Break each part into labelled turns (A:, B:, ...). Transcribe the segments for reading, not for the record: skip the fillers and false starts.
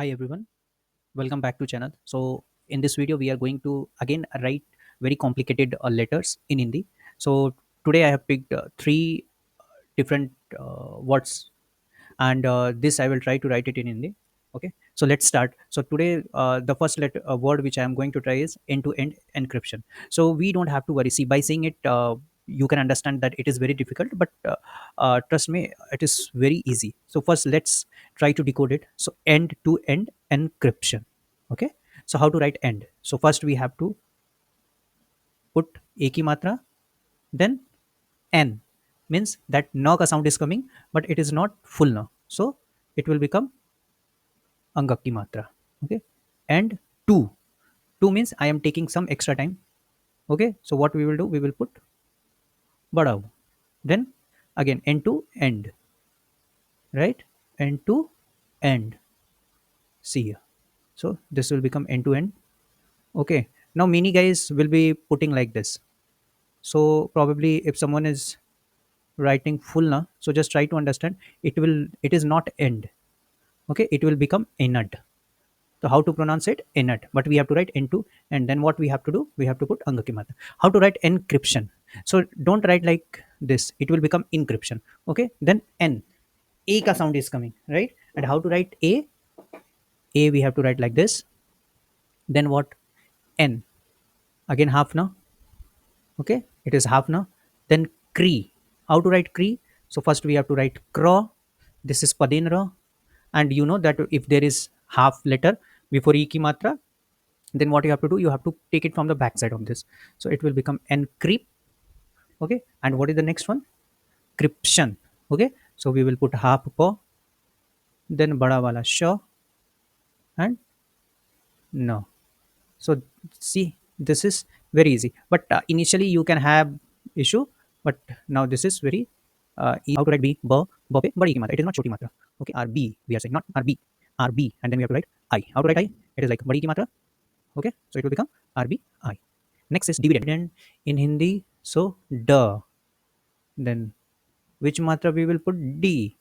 A: Hi everyone, welcome back to channel. So in this video we are going to again write very complicated letters in Hindi. So today I have picked three different words, and this I will try to write it in Hindi. Okay, so let's start. So today the first word which I am going to try is end-to-end encryption. So we don't have to worry. See, by saying it, you can understand that it is very difficult, but trust me, it is very easy. So first, let's try to decode it. So end-to-end encryption. Okay. So how to write end? So first we have to put a ki matra, then n means that na ka sound is coming, but it is not full na. So it will become anga ki matra. Okay, and two. Two means I am taking some extra time. Okay, so what we will do? We will put badav. Then again end to end, right? End to end. See here. So this will become end to end. Okay. Now many guys will be putting like this. So probably if someone is writing full na, so just try to understand it is not end. Okay, it will become enad. So how to pronounce it? Enad. But we have to write N2, and then what we have to do? We have to put Angaki Mata. How to write encryption? So don't write like this. It will become encryption. Okay. Then N. A ka sound is coming, right? And how to write A? A we have to write like this. Then what? N. Again half na. Okay. It is half na. Then Cree. How to write Cree? So first we have to write Craw. This is Padinra. And you know that if there is half letter before E ki matra, then what you have to do, you have to take it from the back side of this, so it will become encrypt. Okay, and what is the next one? Cryption. Okay, so we will put half pa, then bada wala sh, and no. So see, this is very easy, but initially you can have issue, but now this is very easy. How to write b ba ba pe badi ki matra, it is not choti matra. Okay, rb we are saying, not rb, rb, and then we have to write I. How to write I? It is like badi ki matra. Okay, so it will become rbi. Next is dividend in Hindi. So da. Then which matra we will put? D.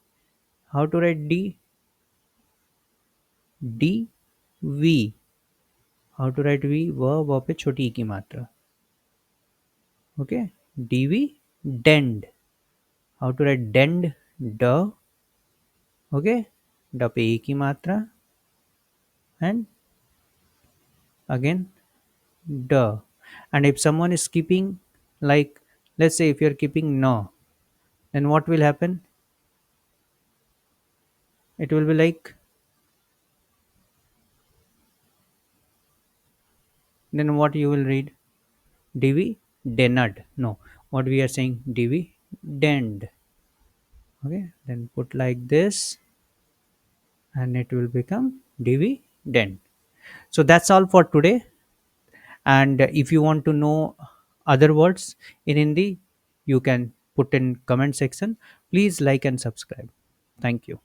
A: How to write D? D V. How to write V? V पे छोटी की मात्रा. Okay. D V dend. How to write dend? D. Okay. D पे E की मात्रा, and again D. And if someone is keeping, like, let's say if you're keeping no, then what will happen? It will be like, then what you will read? Divi denad. No, what we are saying? Divi dend. Okay, then put like this, and it will become Divi dend. So that's all for today. And if you want to know other words in Hindi, you can put in comment section. Please like and subscribe. Thank you.